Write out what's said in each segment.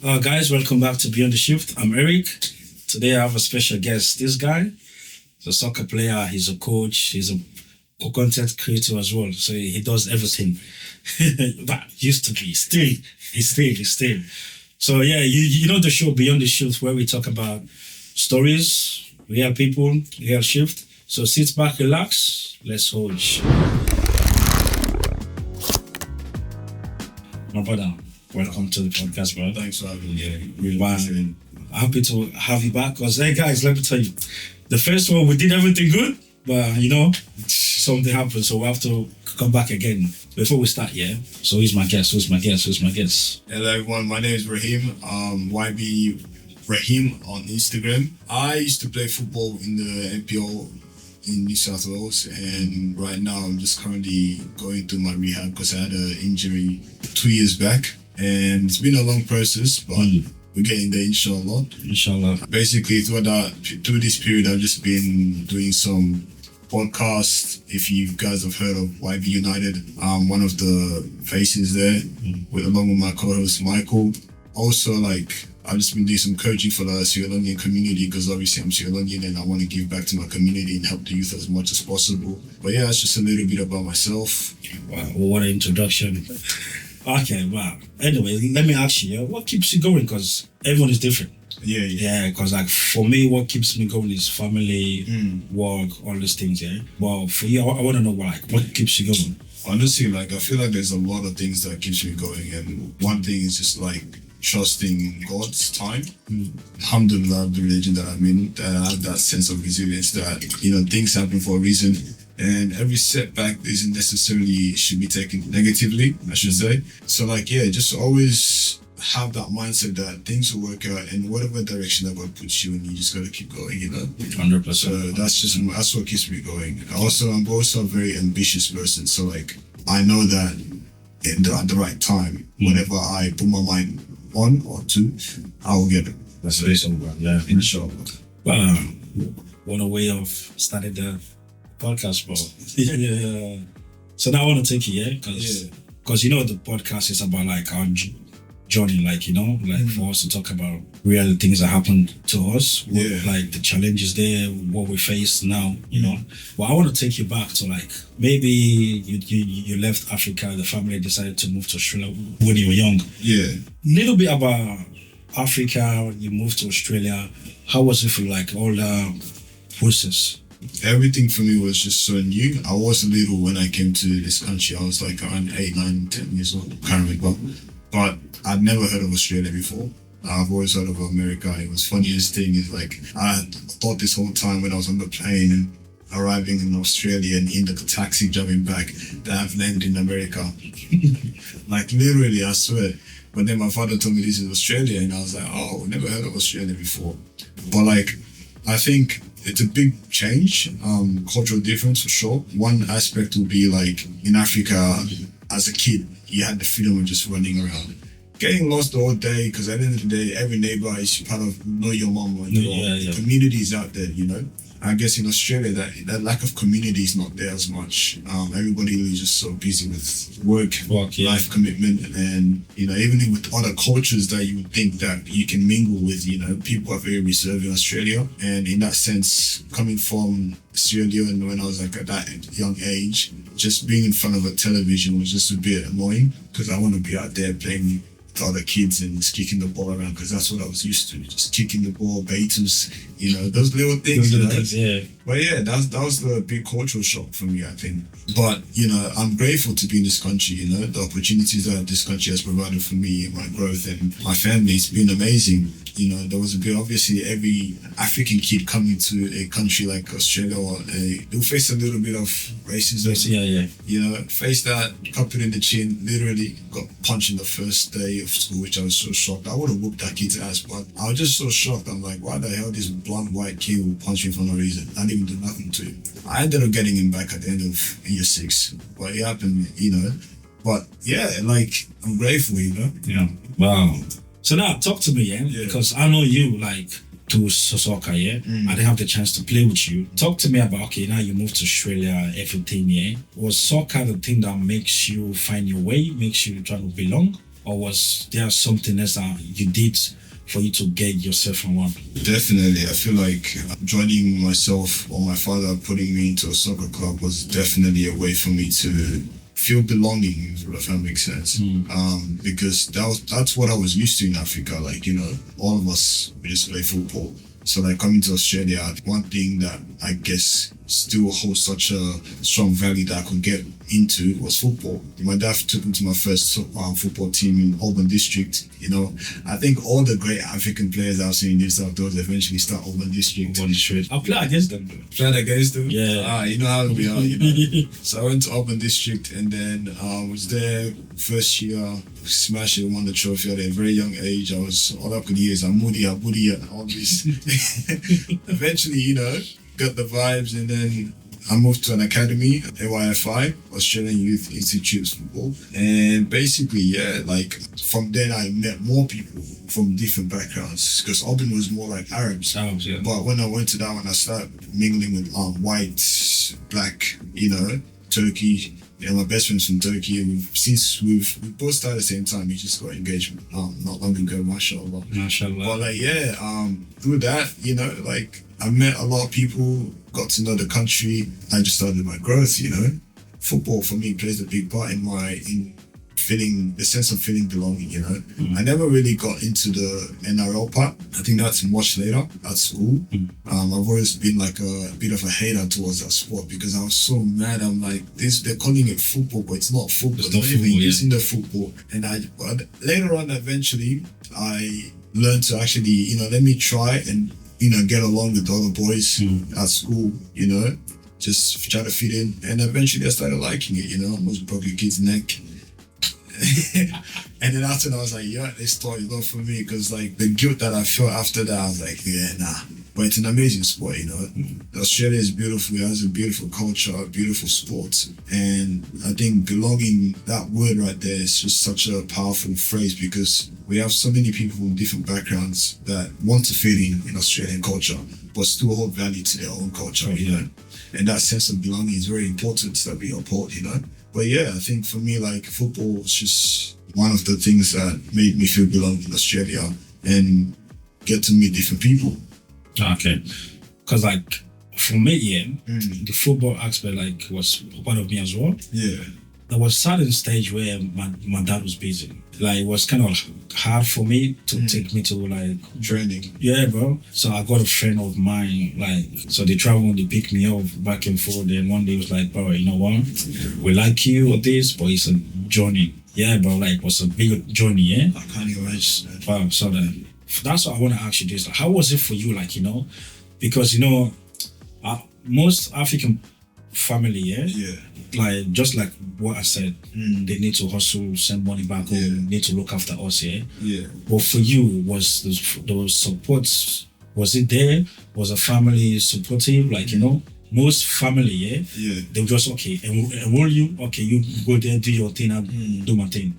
Guys, welcome back to Beyond the Shift. I'm Eric. Today I have a special guest. This guy is a soccer player, he's a coach, he's a content creator as well. So he does everything. That used to be. Still. So yeah, you know the show Beyond the Shift where we talk about stories, real people, real shift. So sit back, relax, let's hold. My brother, welcome to the podcast, bro. Thanks for having me. Really Wow. appreciate it. Happy to have you back. Because, hey, guys, let me tell you, the first one, we did everything good, but, something happened, so we have to come back again. Before we start, yeah? So, who's my guest? Hello everyone, my name is Rahim. YB Rahim on Instagram. I used to play football in the NPL in New South Wales, and right now I'm just currently going through my rehab because I had an injury 2 years back, and it's been a long process, but we're getting there, inshallah. Inshallah. Basically, through this period, I've just been doing some podcasts. If you guys have heard of YB United, I'm one of the faces there, along with my co-host Michael. Also, I've just been doing some coaching for the Sierra Leone community because obviously I'm Sierra Leonean and I want to give back to my community and help the youth as much as possible. But yeah, it's just a little bit about myself. Wow, what an introduction. Okay, wow. Anyway, let me ask you, what keeps you going? Because everyone is different. Yeah. Yeah, because for me, what keeps me going is family, work, all these things, yeah? Well, for you, I want to know, what keeps you going? Honestly, I feel like there's a lot of things that keeps me going, and one thing is just trusting God's time. Alhamdulillah, the religion that I'm in, that I have that sense of resilience that, things happen for a reason. And every setback isn't necessarily should be taken negatively, I should say. So just always have that mindset that things will work out in whatever direction that God puts you in. You just gotta keep going, 100%. So that's what keeps me going. I'm also a very ambitious person. So I know that at the right time, whatever I put my mind on or to, I will get it. That's very simple, yeah. Inshallah. Wow. What a way of starting the podcast, bro. Yeah. So now I want to take you, because the podcast is about our journey, for us to talk about real things that happened to us, the challenges there, what we face now, Well, I want to take you back to maybe you left Africa, the family decided to move to Australia when you were young. Yeah. Little bit about Africa, you moved to Australia. How was it for you, all the process? Everything for me was just so new. I was little when I came to this country. I was around 8, 9, 10 years old. Can't remember. But I'd never heard of Australia before. I've always heard of America. It was funniest thing is I thought this whole time when I was on the plane arriving in Australia and in the taxi driving back that I've landed in America. Literally, I swear. But then my father told me this is Australia and I was never heard of Australia before. But I think it's a big change, cultural difference for sure. One aspect would be in Africa, as a kid, you had the freedom of just running around. Getting lost all day, because at the end of the day, every neighbor is part of know your mom or your communities out there, I guess in Australia, that lack of community is not there as much. Everybody is just so busy with work, life commitment, and even with other cultures that you would think that you can mingle with. People are very reserved in Australia, and in that sense, coming from Sierra Leone when I was at that young age, just being in front of a television was just a bit annoying because I want to be out there playing with other kids and just kicking the ball around because that's what I was used to, just kicking the ball, beaters, those little things. But yeah, that was the big cultural shock for me, I think. But, I'm grateful to be in this country, the opportunities that this country has provided for me and my growth and my family. It's been amazing. There was a bit, obviously, every African kid coming to a country like Australia, they'll face a little bit of racism. Face that, cup it in the chin, literally got punched in the first day of school, which I was so shocked. I would have whooped that kid's ass, but I was just so shocked. I'm like, why the hell this blonde white kid will punch me for no reason? I didn't even do nothing to him. I ended up getting him back at the end of year 6. But it happened, But yeah, I'm grateful, Yeah. Wow. So now, talk to me, because I know you to soccer, I didn't have the chance to play with you. Talk to me about, now you moved to Australia, everything, Was soccer the thing that makes you find your way, makes you try to belong? or was there something else that you did for you to get yourself from one? Definitely. I feel like joining myself or my father putting me into a soccer club was definitely a way for me to feel belonging, if that makes sense. Because that's what I was used to in Africa. Like, you know, all of us, we just play football. So like coming to Australia, one thing that I guess still holds such a strong value that I could get into was football. My dad took me to my first football team in Auburn District. You know, I think all the great African players I've seen in New South Wales eventually start Auburn District. I played against them. Played against them? Yeah. You know how we are, you know. So I went to Auburn District and then was there first year, smashed it, won the trophy at a very young age. I was, all I could hear is Amudi, and all this. Eventually, you know, got the vibes, and then I moved to an academy, AYFI, Australian Youth Institute Football. And basically, yeah, like from then I met more people from different backgrounds, because Auburn was more like Arabs. Yeah. But when I went to that one, I started mingling with white, black, you know, Turkey. You know, my best friend's from Turkey, and we've both started at the same time. We just got engaged not long ago, mashallah. But like, yeah, through that, you know, like I met a lot of people, got to know the country. I just started my growth, you know. Football for me plays a big part in feeling the sense of feeling belonging, you know. I never really got into the NRL part. I think that's much later at school. I've always been like a bit of a hater towards that sport because I was so mad. I'm like, they're calling it football, but it's not football. It's not even football, using the football. And but later on, eventually, I learned to actually, you know, let me try and, you know, get along with the other boys at school, you know, just try to fit in. And eventually I started liking it, you know. I almost broke a kid's neck. And then after that, I was like, yeah, this sport is not for me, because like the guilt that I felt after that, I was like, yeah, nah. But it's an amazing sport, you know. Australia is beautiful. It has a beautiful culture, beautiful sports. And I think belonging, that word right there is just such a powerful phrase, because we have so many people from different backgrounds that want to fit in Australian culture, but still hold value to their own culture, you know. And that sense of belonging is very important that we uphold, you know. But yeah, I think for me, like football was just one of the things that made me feel belong in Australia and get to meet different people. Okay. Because like for me, yeah, the football aspect like was part of me as well. Yeah. There was a certain stage where my dad was busy. Like it was kind of hard for me to take me to like training. Yeah, bro. So I got a friend of mine, like, so they travel, they pick me up back and forth. Then one day it was like, bro, you know what? We like you or this, but it's a journey. Yeah, bro, like it was a big journey, yeah? I can't imagine. Wow, so that's what I want to ask you this. Like, how was it for you, like, you know? Because, you know, most African family, yeah, like just like what I said, they need to hustle, send money back home, need to look after us, But for you, was those supports, was it there? Was the family supportive? Like, you know, most family, they were just okay, enroll you, okay, you go there, do your thing, and do my thing.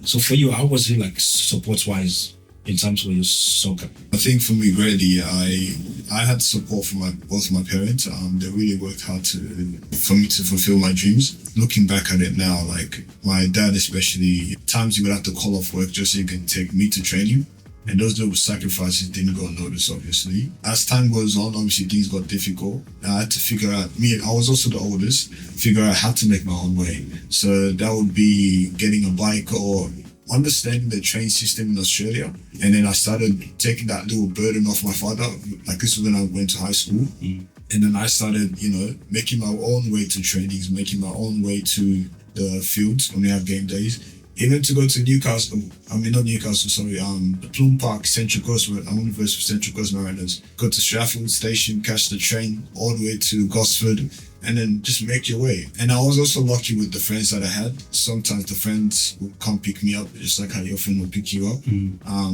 So for you, how was it like support wise? In terms of your soccer? I think for me, greatly, I had support from both my parents. They really worked hard for me to fulfill my dreams. Looking back at it now, like my dad especially, times he would have to call off work just so he can take me to training. And those little sacrifices didn't go unnoticed, obviously. As time goes on, obviously things got difficult. I had to figure out, I was also the oldest, figure out how to make my own way. So that would be getting a bike or understanding the train system in Australia. And then I started taking that little burden off my father. Like this was when I went to high school. And then I started, you know, making my own way to trainings, making my own way to the fields when we have game days. Even to go to Newcastle, Plume Park, Central Coast, I'm on the verse for Central Coast Mariners. Go to Stratford Station, catch the train all the way to Gosford, and then just make your way. And I was also lucky with the friends that I had. Sometimes the friends would come pick me up, just like how your friend would pick you up.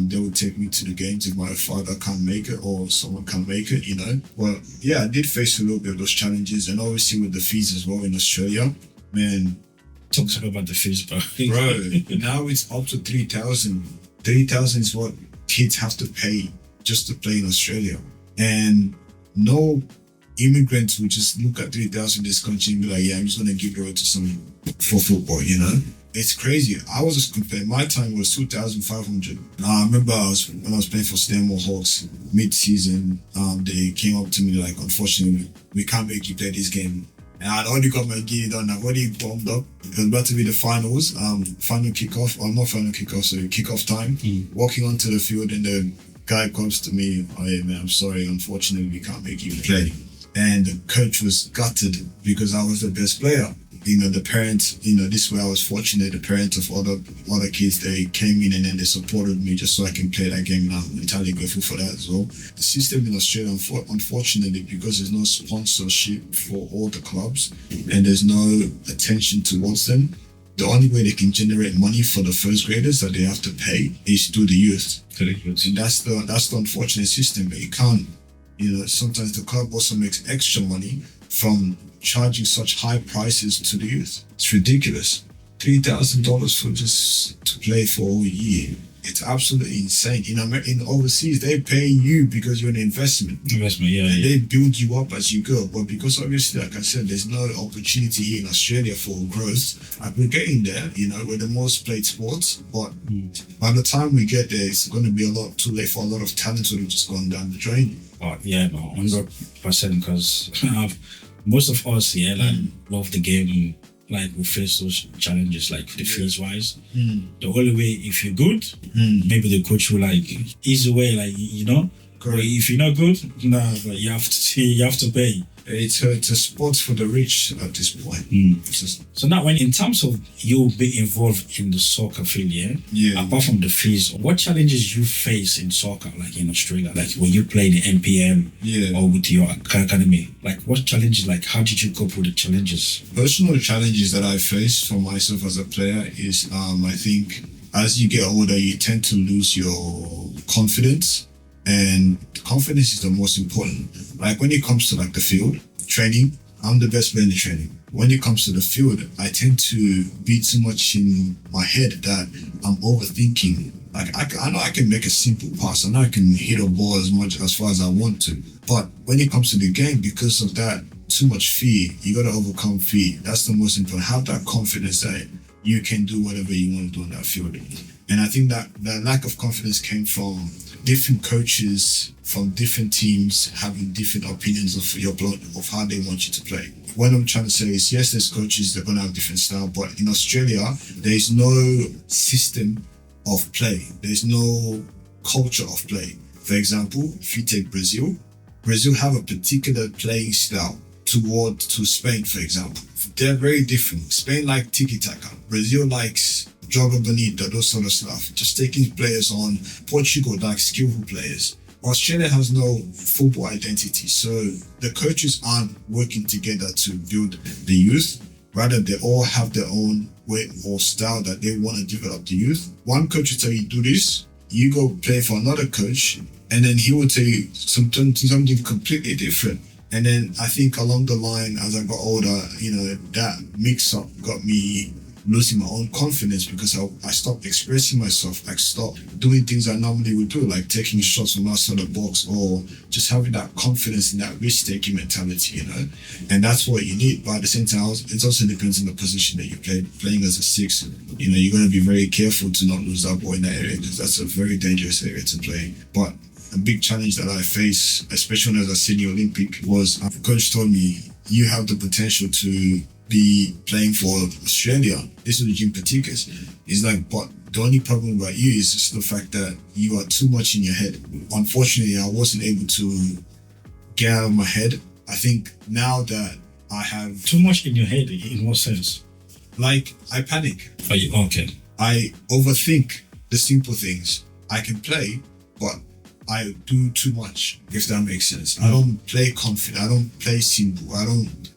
They would take me to the games if my father can't make it or someone can't make it, you know. Well, yeah, I did face a little bit of those challenges, and obviously with the fees as well in Australia, man. Talk to me about the fees, bro. Bro, now it's up to 3,000. 3,000 is what kids have to pay just to play in Australia. And no immigrants would just look at 3,000 in this country and be like, yeah, I'm just going to give it away to someone for football, you know? it's crazy. I was just comparing. My time was 2,500. I remember when I was playing for Stanmore Hawks mid-season. They came up to me like, unfortunately, we can't make you play this game. And I'd already got my gear done. I've already warmed up. It was about to be the finals, final kickoff, or not final kickoff, sorry, kickoff time. Walking onto the field, and the guy comes to me, "Oh yeah, man, I'm sorry. Unfortunately, we can't make you play." And the coach was gutted because I was the best player. The parents, this way I was fortunate. The parents of other kids, they came in and then they supported me just so I can play that game. And I'm entirely grateful for that as well. The system in Australia, unfortunately, because there's no sponsorship for all the clubs and there's no attention towards them, the only way they can generate money for the first graders that they have to pay is through the youth. And that's the unfortunate system. But you can't, sometimes the club also makes extra money from charging such high prices to the youth. It's ridiculous. $3,000 for just to play for a year. It's absolutely insane. In overseas, they pay you because you're an investment. Yeah. They build you up as you go. But because obviously, like I said, there's no opportunity here in Australia for growth. We're getting there, we're the most played sports. But by the time we get there, it's going to be a lot too late for a lot of talent who have just gone down the drain. Oh, yeah, no, 100%. Because most of us, love the game. Like, we face those challenges, like the fees wise. The only way, if you're good, maybe the coach will ease away, But if you're not good, but you have to pay. It's a sport for the rich at this point. So now, in terms of you being involved in the soccer field, apart from the fees, what challenges you face in soccer, like in Australia, like when you play the NPL or with your academy, like what challenges, like how did you cope with the challenges? Personal challenges that I face for myself as a player is, I think, as you get older, you tend to lose your confidence. And confidence is the most important. Like when it comes to the field, training, I'm the best player in the training. When it comes to the field, I tend to be too much in my head that I'm overthinking. Like I know I can make a simple pass. I know I can hit a ball as far as I want to. But when it comes to the game, because of that too much fear, you got to overcome fear. That's the most important. Have that confidence that you can do whatever you want to do on that field. And I think that the lack of confidence came from different coaches from different teams having different opinions of how they want you to play. What I'm trying to say is, yes, there's coaches that are going to have different style, but in Australia, there's no system of play. There's no culture of play. For example, if you take Brazil have a particular playing style to Spain, for example. They're very different. Spain like tiki-taka. Brazil likes joga bonita, those sort of stuff. Just taking players on. Portugal likes skillful players. Australia has no football identity, so the coaches aren't working together to build the youth. Rather, they all have their own way or style that they want to develop the youth. One coach will tell you, do this, you go play for another coach, and then he will tell you something completely different. And then I think along the line, as I got older, that mix-up got me losing my own confidence because I stopped expressing myself. I stopped doing things I normally would do, like taking shots from outside the box or just having that confidence in that risk-taking mentality, And that's what you need. But at the same time, it also depends on the position that you play. Playing as a six, you're going to be very careful to not lose that ball in that area because that's a very dangerous area to play. But a big challenge that I face, especially as a senior Olympic, was the coach told me, you have the potential to be playing for Australia. This was Jim Patikas. He's like, but the only problem about you is just the fact that you are too much in your head. Unfortunately, I wasn't able to get out of my head. I think now that I have... Too much in your head, in what sense? Like, I panic. Are you okay? I overthink the simple things. I can play, but I do too much, if that makes sense. I don't play confident. I don't play simple.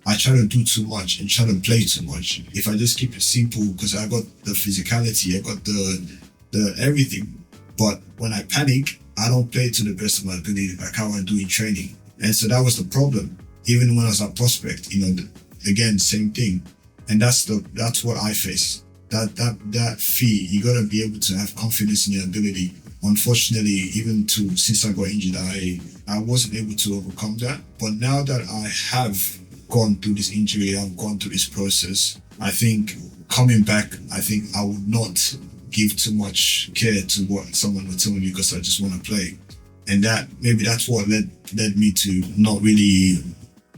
I try to do too much and try to play too much. If I just keep it simple, because I got the physicality, I got the everything. But when I panic, I don't play to the best of my ability, like how I do in training. And so that was the problem. Even when I was at Prospect, again, same thing. And that's what I face. That fear, you gotta be able to have confidence in your ability. Unfortunately, even since I got injured, I wasn't able to overcome that. But now that I have gone through this injury, I've gone through this process, I think coming back, I think I would not give too much care to what someone would tell me because I just want to play. And that's what led me to not really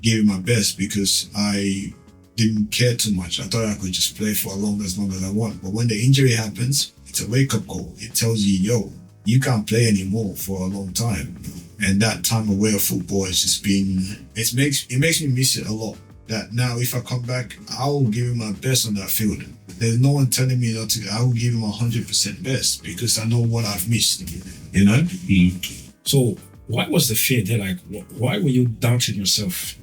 giving my best because I didn't care too much. I thought I could just play for as long as I want. But when the injury happens, it's a wake-up call. It tells you, yo, you can't play anymore for a long time. And that time away of football has just been, it makes me miss it a lot. That now if I come back, I will give it my best on that field. There's no one telling me not to. I will give him 100% best because I know what I've missed, you know? So why was the fear there? Like, why were you doubting yourself?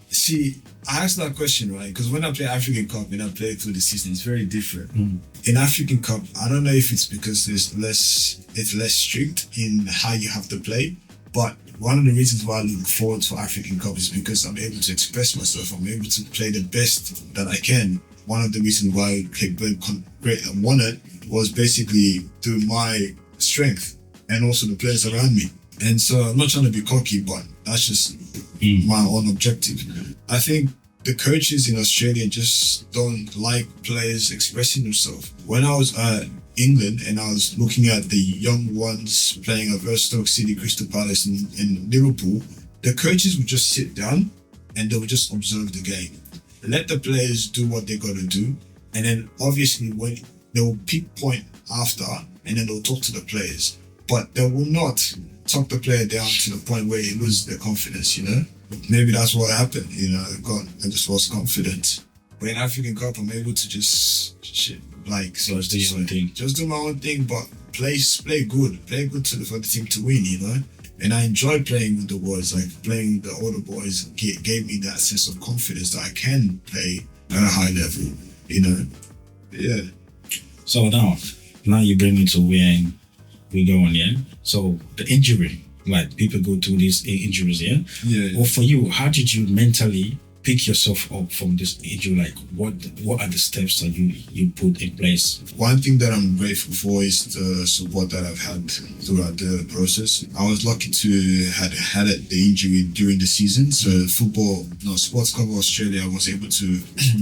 See, I asked that question, right? Because when I play African Cup and I play through the season, it's very different. In African Cup, I don't know if it's because it's less strict in how you have to play, but one of the reasons why I look forward to African Cup is because I'm able to express myself. I'm able to play the best that I can. One of the reasons why I won it was basically through my strength and also the players around me. And so I'm not trying to be cocky, but that's just my own objective. I think the coaches in Australia just don't like players expressing themselves. When I was at England and I was looking at the young ones playing at Stoke City, Crystal Palace and Liverpool, the coaches would just sit down and they would just observe the game. Let the players do what they got to do. And then obviously when they will pick point after and then they'll talk to the players. But they will not talk the player down to the point where he loses their confidence, you know? Maybe that's what happened, you know, I just lost confidence. But in African Cup, I'm able to just Just do your own thing. Just do my own thing, but play good for the team to win, you know? And I enjoy playing with the boys, like playing the older boys gave me that sense of confidence that I can play at a high level, you know? Yeah. So now you bring me to where we go on, yeah? So the injury, like people go through these injuries, yeah? Yeah. Well, for you, how did you mentally pick yourself up from this injury? Like what are the steps that you put in place? One thing that I'm grateful for is the support that I've had throughout the process. I was lucky to had the injury during the season. So Sports Cover Australia was able to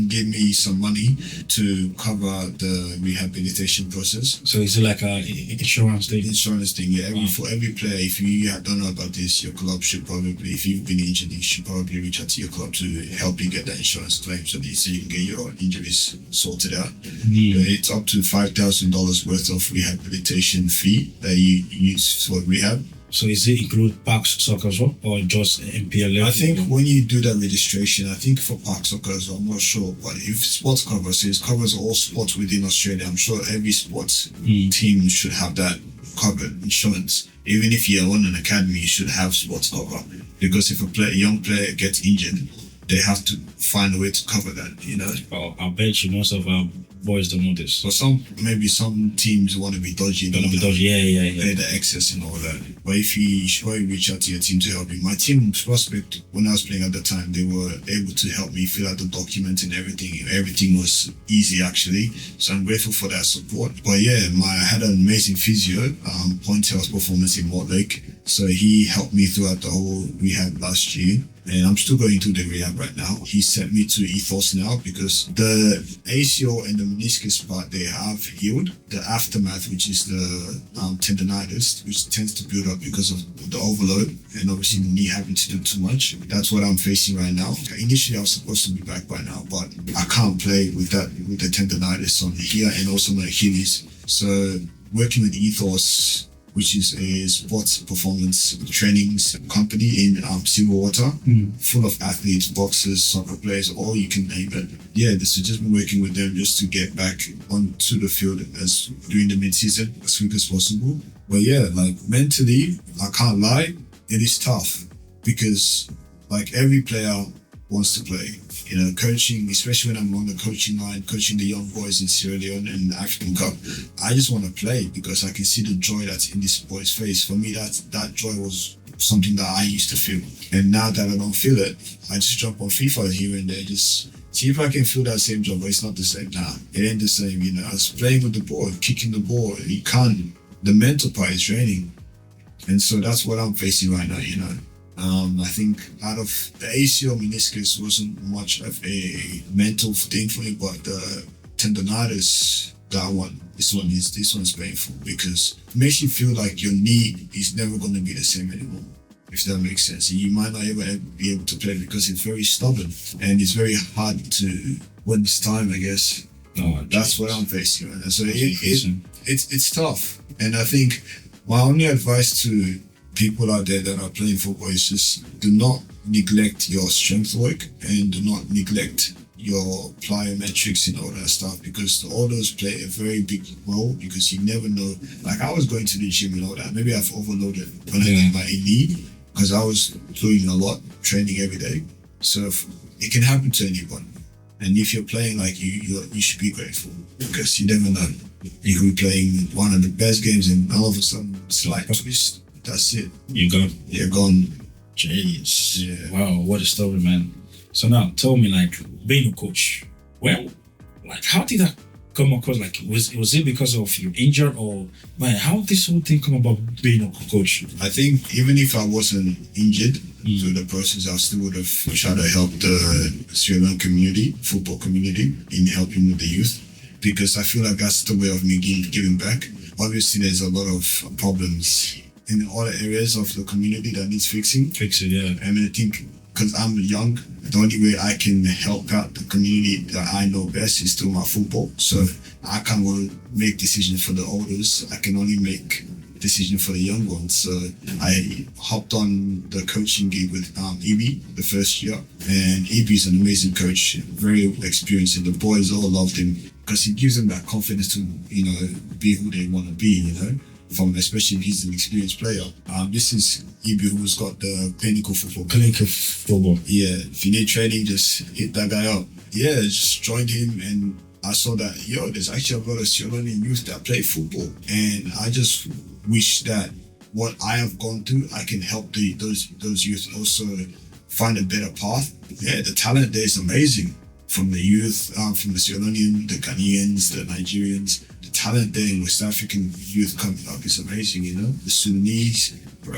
give me some money to cover the rehabilitation process. So is it like a insurance thing? Insurance thing, yeah. For every player, if you don't know about this, your club should probably, if you've been injured, you should probably reach out to your club to help you get that insurance claim so you can get your injuries sorted out. It's up to $5,000 worth of rehabilitation fee that you use for rehab. So is it include Parks Soccer as well, or just MPL level? I think when you do that registration, I think for Parks Soccer as well, I'm not sure, but if Sports Cover says covers all sports within Australia, I'm sure every sports team should have that covered insurance. Even if you're on an academy, you should have Sports Cover, because if a young player gets injured, they have to find a way to cover that, you know. Oh, I bet you most of our boys don't know this. But maybe some teams want to be dodgy. Yeah. Pay the excess and all that. But if you probably reach out to your team to help you. My team prospect, when I was playing at the time, they were able to help me fill out the document and everything. Everything was easy actually. So I'm grateful for that support. But yeah, I had an amazing physio, Point Health Performance in Mortlake. So he helped me throughout the whole rehab last year. And I'm still going through the rehab right now. He sent me to Ethos now because the ACL and the meniscus part, they have healed. The aftermath, which is the tendonitis, which tends to build up because of the overload and obviously the knee having to do too much. That's what I'm facing right now. Initially, I was supposed to be back by now, but I can't play with the tendonitis on here and also my Achilles. So working with Ethos, which is a sports performance trainings company in Silverwater, full of athletes, boxers, soccer players, all you can name it. Yeah, so just been working with them just to get back onto the field during the mid-season as quick as possible. But yeah, like mentally, I can't lie, it is tough because like every player wants to play. You know, coaching, especially when I'm on the coaching line, coaching the young boys in Sierra Leone and African Cup, I just want to play because I can see the joy that's in this boy's face. For me, that joy was something that I used to feel. And now that I don't feel it, I just jump on FIFA here and there, just see if I can feel that same joy, but it's not the same now. It ain't the same, you know. I was playing with the ball, kicking the ball, and you can't. The mental part is draining. And so that's what I'm facing right now, you know. I think out of the ACL meniscus wasn't much of a mental thing for me, but the tendonitis, this one's painful because it makes you feel like your knee is never going to be the same anymore. If that makes sense, you might not ever be able to play because it's very stubborn and it's very hard to when it's time. I guess that's what I'm facing right now. So it's tough, and I think my only advice to people out there that are playing football is just do not neglect your strength work and do not neglect your plyometrics and all that stuff, because all those play a very big role, because you never know. Like I was going to the gym and all that. Maybe I've overloaded when I did my knee because I was doing a lot, training every day. So it can happen to anyone. And if you're playing, like you should be grateful, because you never know. You could be playing one of the best games and all of a sudden slight twist. That's it. You're gone. Jeez. Yeah. Wow, what a story, man. So now tell me, like, being a coach, well, like, how did that come across? Like, was it because of you injured, or man, how did this whole thing come about being a coach? I think even if I wasn't injured through the process, I still would have tried to help the Sierra Leone community, football community, in helping with the youth, because I feel like that's the way of me giving back. Obviously, there's a lot of problems in all the areas of the community that needs fixing. Yeah. I mean, I think because I'm young, the only way I can help out the community that I know best is through my football. So I can't really make decisions for the olders. I can only make decisions for the young ones. So I hopped on the coaching gig with Ibi the first year. And Ibi's an amazing coach, very experienced, and the boys all loved him because he gives them that confidence to, be who they want to be, especially if he's an experienced player. This is Ibi, who's got the clinical football. Yeah, if you need training, just hit that guy up. Yeah, just joined him, and I saw that, there's actually a lot of Sierra Leone youth that play football. And I just wish that what I have gone through, I can help those youth also find a better path. Yeah, the talent there is amazing. From the youth, from the Sierra Leonean, the Ghanaians, the Nigerians, the talent there in West African youth coming up is amazing, The Sudanese, bro.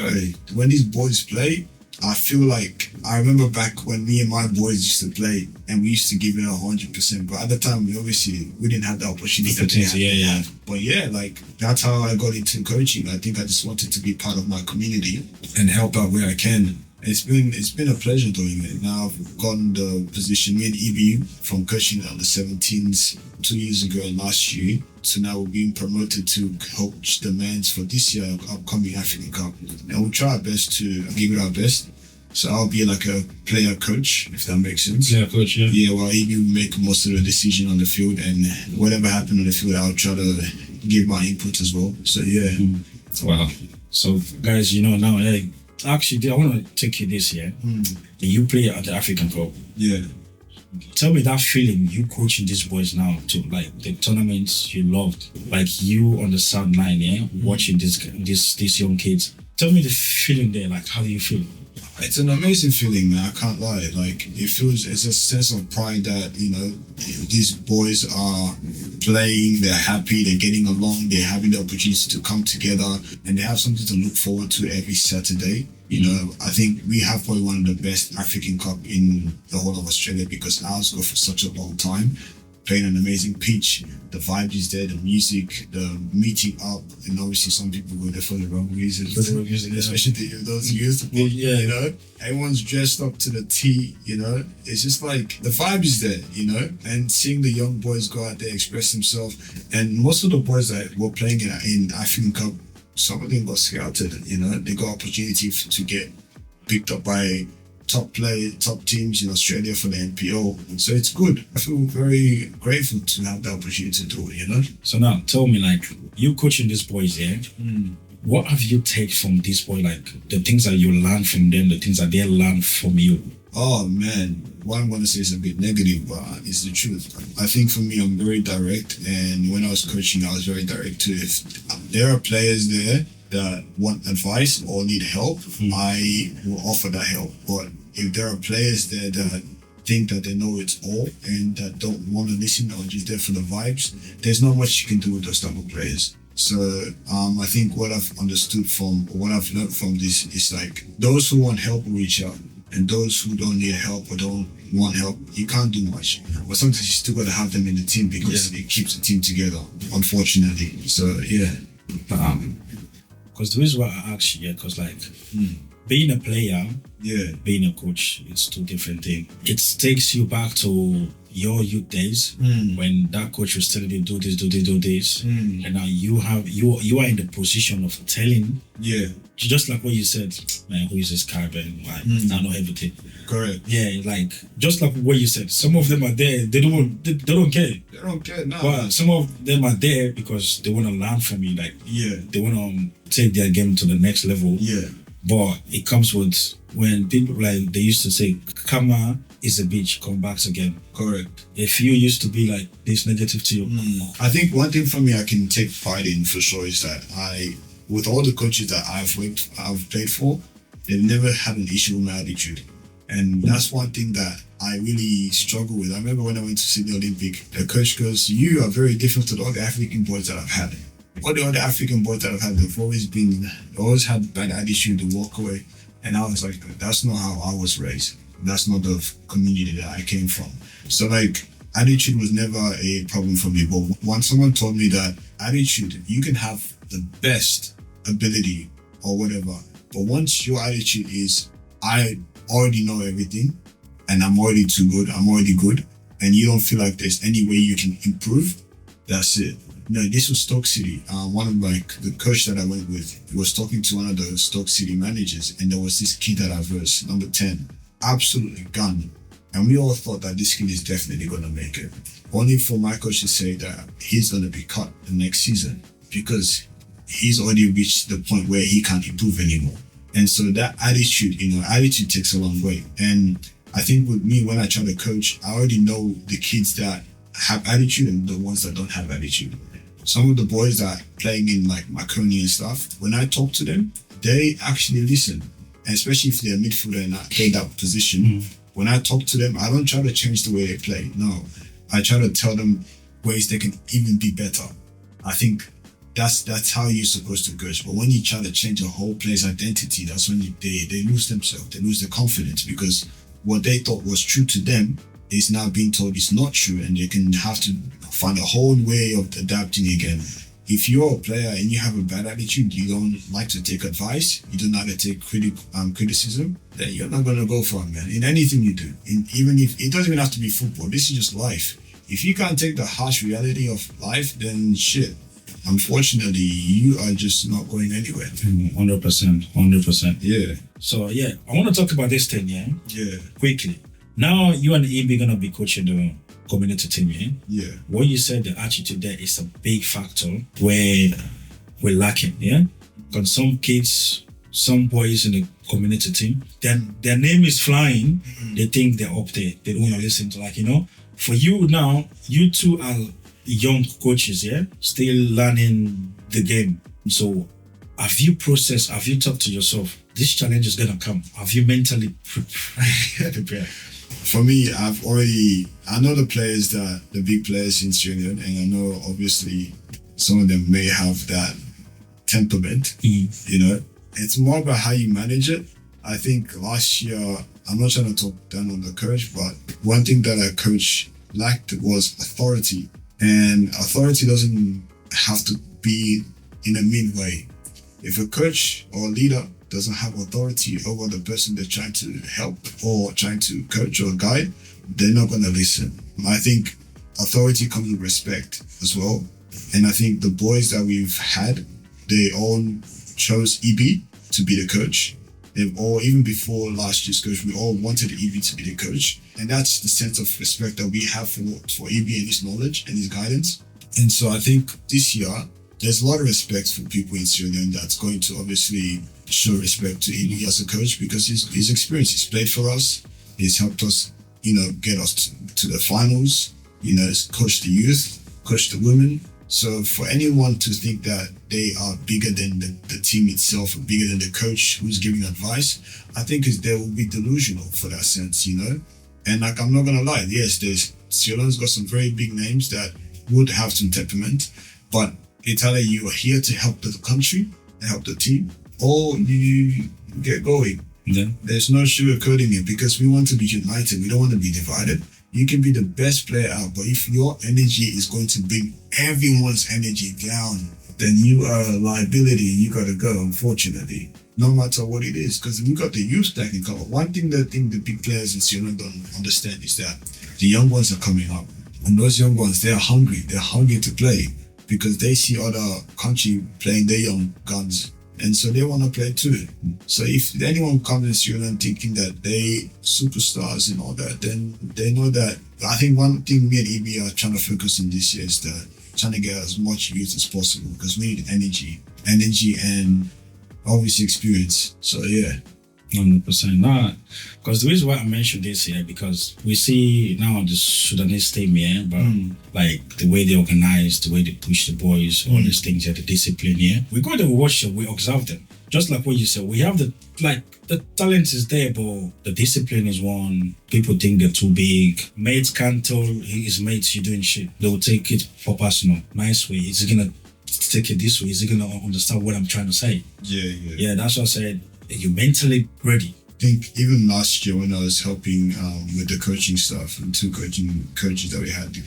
When these boys play, I feel like, I remember back when me and my boys used to play and we used to give it 100%, but at the time, we didn't have the opportunity to have. But yeah, like, that's how I got into coaching. I think I just wanted to be part of my community and help out where I can. It's been a pleasure doing it. Now I've gotten the position, me and EBU, from coaching on the 17s 2 years ago and last year. So now we're being promoted to coach the men's for this year upcoming African Cup. And we'll try our best to give it our best. So I'll be like a player coach, if that makes sense. Player coach, yeah. Yeah, well, EBU make most of the decision on the field, and whatever happened on the field, I'll try to give my input as well. So yeah. Wow. So guys, now, hey, actually, I want to take you this year. You play at the African Cup. Yeah. Tell me that feeling, you coaching these boys now to like the tournaments you loved, like you on the sideline, watching these young kids. Tell me the feeling there, like how do you feel? It's an amazing feeling, man. I can't lie. Like, it's a sense of pride that, these boys are playing, they're happy, they're getting along, they're having the opportunity to come together, and they have something to look forward to every Saturday. I think we have probably one of the best African Cup in the whole of Australia, because ours go for such a long time. Playing an amazing pitch, the vibe is there, the music, the meeting up, and obviously some people go there for the wrong reasons. Especially those youth, everyone's dressed up to the T, It's just like, the vibe is there, and seeing the young boys go out there, express themselves. And most of the boys that were playing in African Cup, some of them got scouted, they got opportunity to get picked up by top teams in Australia for the NPO. So it's good. I feel very grateful to have the opportunity to do it, So now tell me, like, you coaching these boys, what have you taken from these boys, like the things that you learn from them, the things that they learn from you? Oh man, what I'm going to say is a bit negative, but it's the truth. I think for me, I'm very direct, and when I was coaching, I was very direct too. If there are players there that want advice or need help, I will offer that help. But if there are players there that think that they know it all and that don't want to listen or just there for the vibes, there's not much you can do with those type of players. So I think what I've understood from, or what I've learned from this is like those who want help will reach out, and those who don't need help or don't want help, you can't do much. But sometimes you still got to have them in the team because it keeps the team together, unfortunately. So yeah. Because the reason why I asked you, because like being a player, being a coach, it's two different things. It takes you back to your youth days when that coach was telling you do this, and now you are in the position of telling. Just like what you said, man, who is this guy, man? Like, I know everything. Correct. Yeah, like just like what you said, some of them are there, they don't care. They don't care, no. But some of them are there because they want to learn from you, like they want to take their game to the next level. But it comes with when people, like they used to say, karma is a bitch, come back again. Correct. If you used to be like this negative to you. I think one thing for me I can take pride in for sure is that with all the coaches that I've played for, they've never had an issue with my attitude. And that's one thing that I really struggle with. I remember when I went to Sydney Olympic, the coach goes, you are very different to all the African boys that I've had. All the other African boys that I've had, they've always had bad attitude to walk away. And I was like, that's not how I was raised. That's not the community that I came from. So like, attitude was never a problem for me. But once someone told me that attitude, you can have the best ability or whatever, but once your attitude is, I already know everything and I'm already too good, I'm already good, and you don't feel like there's any way you can improve, that's it. No, this was Stoke City. One of the coach that I went with was talking to one of the Stoke City managers, and there was this kid that I versed, number 10, absolutely gun. And we all thought that this kid is definitely going to make it. Only for my coach to say that he's going to be cut the next season because he's already reached the point where he can't improve anymore. And so that attitude, attitude takes a long way. And I think with me, when I try to coach, I already know the kids that have attitude and the ones that don't have attitude. Some of the boys that are playing in like Maconi and stuff, when I talk to them, they actually listen. And especially if they're a midfielder and I play that position, when I talk to them, I don't try to change the way they play. No, I try to tell them ways they can even be better. I think that's how you're supposed to coach. But when you try to change a whole player's identity, that's when they lose themselves. They lose their confidence because what they thought was true to them is now being told it's not true, and they can have to find a whole way of adapting again. If you're a player and you have a bad attitude, you don't like to take advice, you don't like to take criticism, then you're not going to go far, man. In anything you do, even if it doesn't even have to be football, this is just life. If you can't take the harsh reality of life, then shit. Unfortunately, you are just not going anywhere. 100%. Yeah. So I want to talk about this thing, Yeah. quickly. Now you and EB gonna be coaching the community team, Yeah. What you said, the attitude there is a big factor where we're lacking, Because some kids, some boys in the community team, then their name is flying, they think they're up there. They don't want to listen to for you now, you two are young coaches, still learning the game. So have you talked to yourself, this challenge is gonna come? Have you mentally prepared? For me, I know the players, the big players in Sierra Leone, and I know obviously some of them may have that temperament, It's more about how you manage it. I think last year, I'm not trying to talk down on the coach, but one thing that a coach lacked was authority. And authority doesn't have to be in a mean way. If a coach or leader doesn't have authority over the person they're trying to help or trying to coach or guide, they're not going to listen. I think authority comes with respect as well. And I think the boys that we've had, they all chose EB to be the coach. They've all, even before last year's coach, we all wanted EB to be the coach. And that's the sense of respect that we have for EB and his knowledge and his guidance. And so I think this year, there's a lot of respect for people in Sierra Leone that's going to obviously show respect to EB as a coach because his experience, he's played for us, he's helped us, get us to the finals, he's coached the youth, coached the women. So for anyone to think that they are bigger than the team itself, or bigger than the coach who's giving advice, I think they will be delusional for that sense, And I'm not gonna lie, yes, Sierra Leone's got some very big names that would have some temperament, but It's either you are here to help the country, help the team, or you get going. Yeah. There's no sugarcoating it because we want to be united. We don't want to be divided. You can be the best player out, but if your energy is going to bring everyone's energy down, then you are a liability. You got to go, unfortunately, no matter what it is. Because we got the youth that can cover. One thing that the big players in Sierra Leone don't understand is that the young ones are coming up. And those young ones, they're hungry. They're hungry to play because they see other country playing their young guns. And so they want to play too. So if anyone comes in Sierra Leone thinking that they superstars and all that, then they know that. I think one thing me and EB are trying to focus on this year is that trying to get as much youth as possible because we need energy and obviously experience. So yeah. 100%. Nah, because the reason why I mentioned this here, because we see now the Sudanese team here, but like the way they organize, the way they push the boys, all these things here, the discipline here. We go there, we watch them, we observe them. Just like what you said, we have the talent is there, but the discipline is one. People think they're too big. Mates can't tell his mates you're doing shit. They will take it for personal, nice way. Is he gonna take it this way? Is he gonna understand what I'm trying to say? Yeah, that's what I said. You're mentally ready. I think even last year when I was helping with the coaching stuff and two coaches that we had,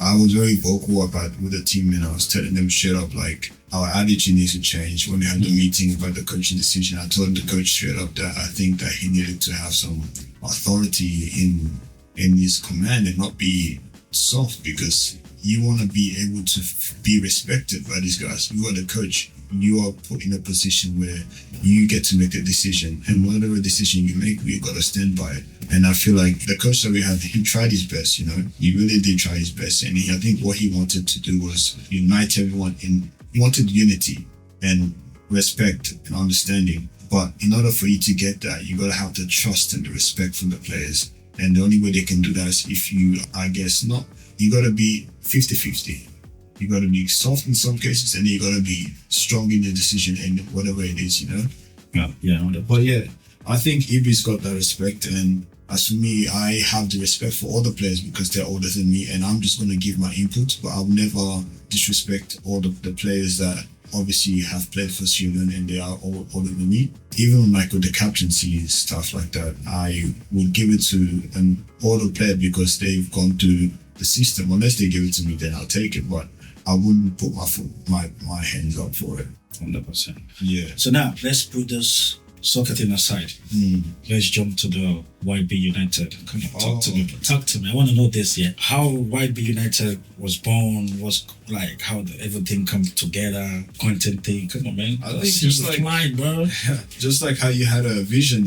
I was very vocal about with the team and I was telling them straight up like our attitude needs to change. When we had the meeting about the coaching decision, I told the coach straight up that I think that he needed to have some authority in his command and not be soft because you want to be able to be respected by these guys. You are the coach. You are put in a position where you get to make a decision, and whatever decision you make, we got to stand by it. And I feel like the coach that we had, he tried his best, he really did try his best. And I think what he wanted to do was unite everyone he wanted unity and respect and understanding. But in order for you to get that, you got to have the trust and the respect from the players. And the only way they can do that is if you got to be 50-50. You got to be soft in some cases, and you got to be strong in your decision and whatever it is, Yeah. But yeah, I think Ibi's got that respect, and as for me, I have the respect for all the players because they're older than me, and I'm just going to give my input, but I'll never disrespect all the players that obviously have played for Sierra Leone and they are all older than me. Even like with the captaincy and stuff like that, I would give it to an older player because they've gone through the system. Unless they give it to me, then I'll take it, but I wouldn't put my hands up for it. 100%. Yeah. So now let's put this soccer thing aside. Let's jump to the YB United. Come on, talk to me. I want to know this. Yeah, how YB United was born, was like how everything comes together, content thing. Come on, man. I think just like mine, bro. Just like how you had a vision,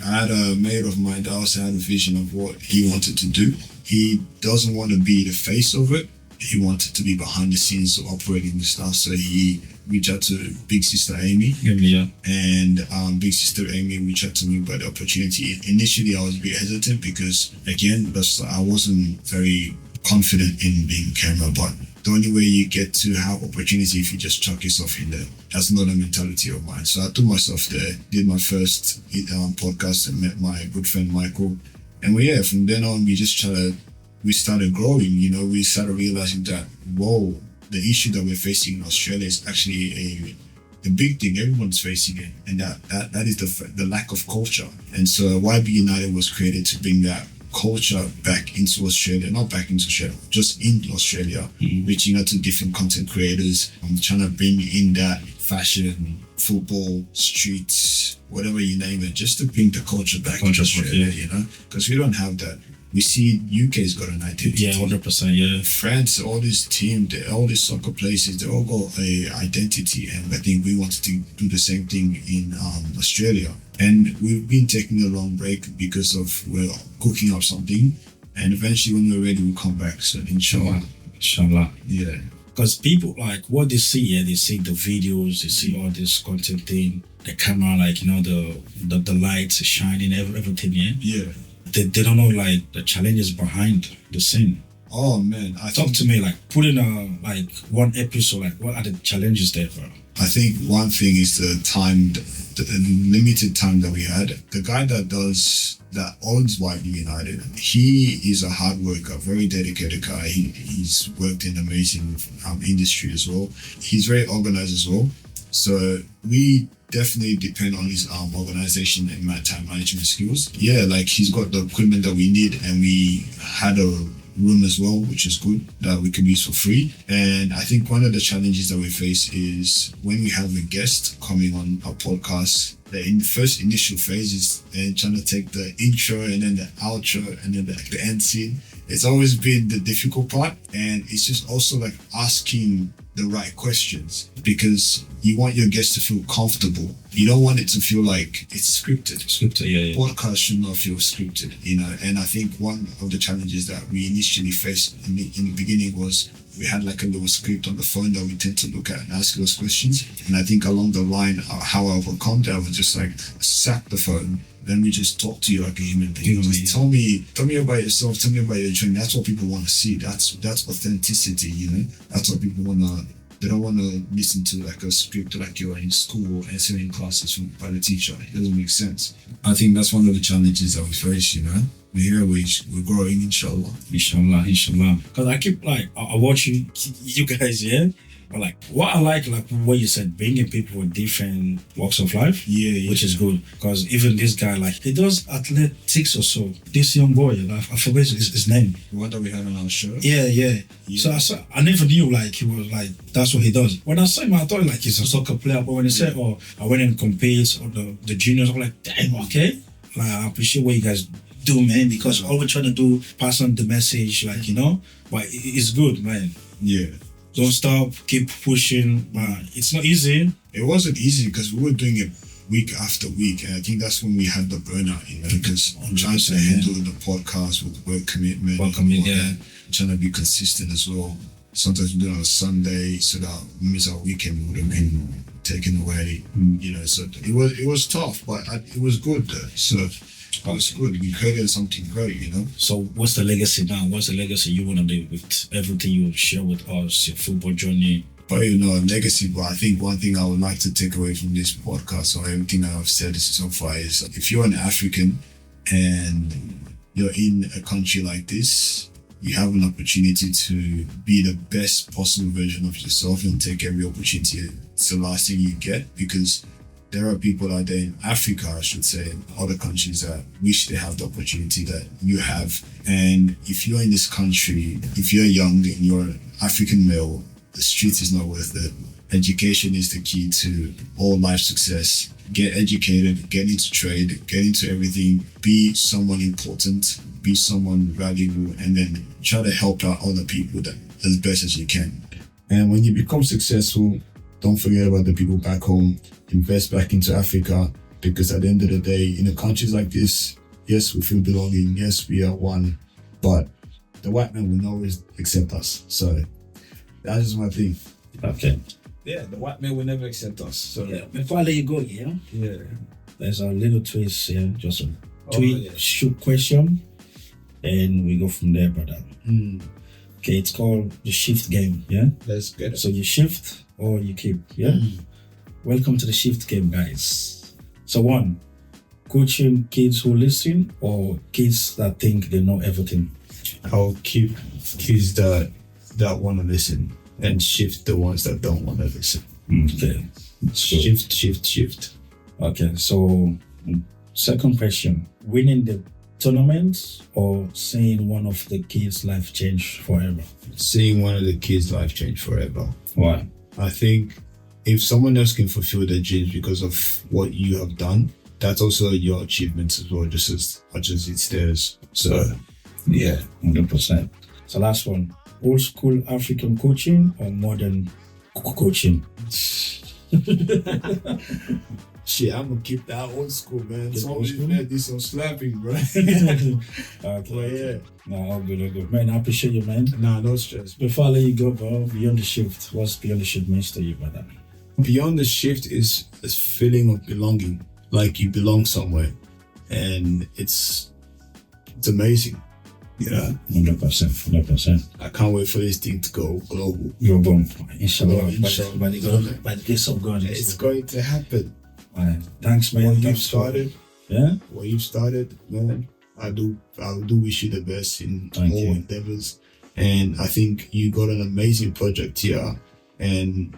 I had a mate of mine that also had a vision of what he wanted to do. He doesn't want to be the face of it. He wanted to be behind the scenes of operating the stuff, so he reached out to Big Sister Amy. Yeah. And Big Sister Amy reached out to me about the opportunity. Initially, I was a bit hesitant because, again, I wasn't very confident in being camera, but the only way you get to have opportunity if you just chuck yourself in there. That's not a mentality of mine. So I took myself there, did my first podcast and met my good friend Michael. And from then on, we started growing, we started realizing that, whoa, the issue that we're facing in Australia is actually a big thing. Everyone's facing it. And that is the lack of culture. And so YB United was created to bring that culture back into Australia, not back into Australia, just in Australia, reaching out to different content creators, trying to bring in that fashion, football, streets, whatever you name it, just to bring the culture back into Australia, because we don't have that. We see UK's got an identity. Yeah, 100%. Yeah. France, all these teams, all these soccer places, they all got a identity, and I think we wanted to do the same thing in Australia. And we've been taking a long break because we're cooking up something, and eventually when we're ready, we'll come back. So inshallah. Yeah. Because people like what they see here, they see the videos, they see all this content thing, the camera, like the lights shining, everything. Yeah. They don't know like the challenges behind the scene. Oh man, Talk to me, like put in one episode, like what are the challenges there, bro? I think one thing is the time the limited time that we had, the guy that owns YB United, he is a hard worker, very dedicated guy. He's worked in amazing industry as well. He's very organized as well. So we definitely depend on his organization and time management skills. Yeah, like he's got the equipment that we need, and we had a room as well, which is good, that we can use for free. And I think one of the challenges that we face is when we have a guest coming on our podcast, the first initial phase is trying to take the intro and then the outro and then the end scene. It's always been the difficult part, and it's just also like asking the right questions, because you want your guests to feel comfortable. You don't want it to feel like it's scripted. Yeah. Podcast should not feel scripted, and I think one of the challenges that we initially faced in the beginning was we had like a little script on the phone that we tend to look at and ask those questions. And I think along the line, how I overcome that was just like sack the phone. Then we just talk to you like a human being. Just tell me about yourself. Tell me about your journey. That's what people want to see. That's authenticity. That's what people want to. They don't want to listen to like a script like you're in school answering classes by the teacher. It doesn't make sense. I think that's one of the challenges that we face. We're here. We're growing. Inshallah. Because I keep I watch you guys, yeah. But like what I like what you said, bringing people with different walks of life, which is good. Because even this guy, like he does athletics or so. This young boy, I forget his name. The one that we had on our show. Yeah. So I never knew like he was like that's what he does. When I saw him, I thought like he's a soccer player. But when he said, "Oh, I went and competes or the juniors," I'm like, "Damn, okay." Like I appreciate what you guys do, man. Because all we're trying to do, pass on the message, like But it's good, man. Yeah. Don't stop, keep pushing. It's not easy. It wasn't easy because we were doing it week after week, and I think that's when we had the burnout, because I'm trying to handle the podcast with work commitment, trying to be consistent as well. Sometimes we do it on a Sunday, so that we miss our weekend, would have been taken away. So it was tough, but it was good. So it was good. We created something great, So what's the legacy now? What's the legacy you want to do with everything you share with us, your football journey? But legacy, but I think one thing I would like to take away from this podcast or everything that I've said so far is if you're an African and you're in a country like this, you have an opportunity to be the best possible version of yourself and take every opportunity. It's the last thing you get, because there are people out there in Africa, I should say, in other countries that wish they have the opportunity that you have. And if you're in this country, if you're young and you're an African male, the street is not worth it. Education is the key to all life success. Get educated, get into trade, get into everything, be someone important, be someone valuable, and then try to help out other people as best as you can. And when you become successful, don't forget about the people back home. Invest back into Africa, because at the end of the day, in countries like this, yes, we feel belonging, yes, we are one, but the white man will not always accept us. So that's just my thing. Okay. Yeah, the white man will never accept us. So before I let you go, there's a little twist here, just a shoot question, and we go from there, brother. Okay, it's called the shift game. Let's get it. So you shift or you keep. Welcome to the shift game, guys. So 1, coaching kids who listen or kids that think they know everything? I'll keep kids that want to listen and shift the ones that don't want to listen. Okay. Shift. Okay, so second question. Winning the tournament or seeing one of the kids' life change forever? Seeing one of the kids' life change forever. Why? I think if someone else can fulfill their dreams because of what you have done, that's also your achievement as well, just as much as it's theirs. So, 100%. So last one, old school African coaching or modern coaching? Shit, I'm gonna keep that old school, man. Somebody's gonna do some slapping, bro. Okay. No, all good. Man, I appreciate you, man. Nah, no stress. Before I let you go, bro, Beyond the Shift, what's Beyond the Shift means to you, brother? Beyond the Shift is a feeling of belonging, like you belong somewhere, and it's amazing. 100%. I can't wait for this thing to go global. Inshallah. By the grace of God, it's going to happen. Alright. Thanks, man. What you've Thanks for- started, man. I do wish you the best in Thank all you. endeavors, and I think you got an amazing project here, and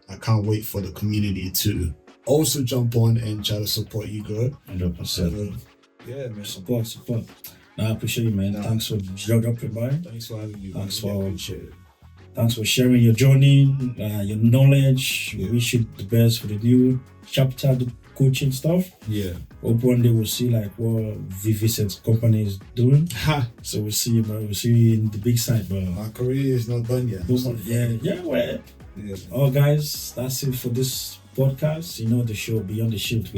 I can't wait for the community to also jump on and try to support you, girl. 100%. So, yeah, man. Support. I appreciate you, man. Nah. Thanks for dropping by. Thanks for having me. Thanks man. for- Really appreciate it. Thanks for sharing your journey, your knowledge. We wish you the best for the new chapter, the coaching stuff. Yeah. Hope one day we'll see like what VVC's company is doing. Ha! So we'll see you, bro. We'll see you in the big side, bro. My career is not done yet. Well. Yeah. Oh, guys, that's it for this podcast. You know the show Beyond the Shift.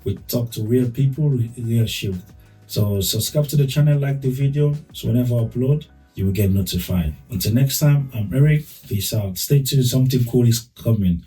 We talk to real people, real shift. So subscribe to the channel, like the video, so whenever I upload, you will get notified. Until next time, I'm Eric. Peace out. Stay tuned. Something cool is coming.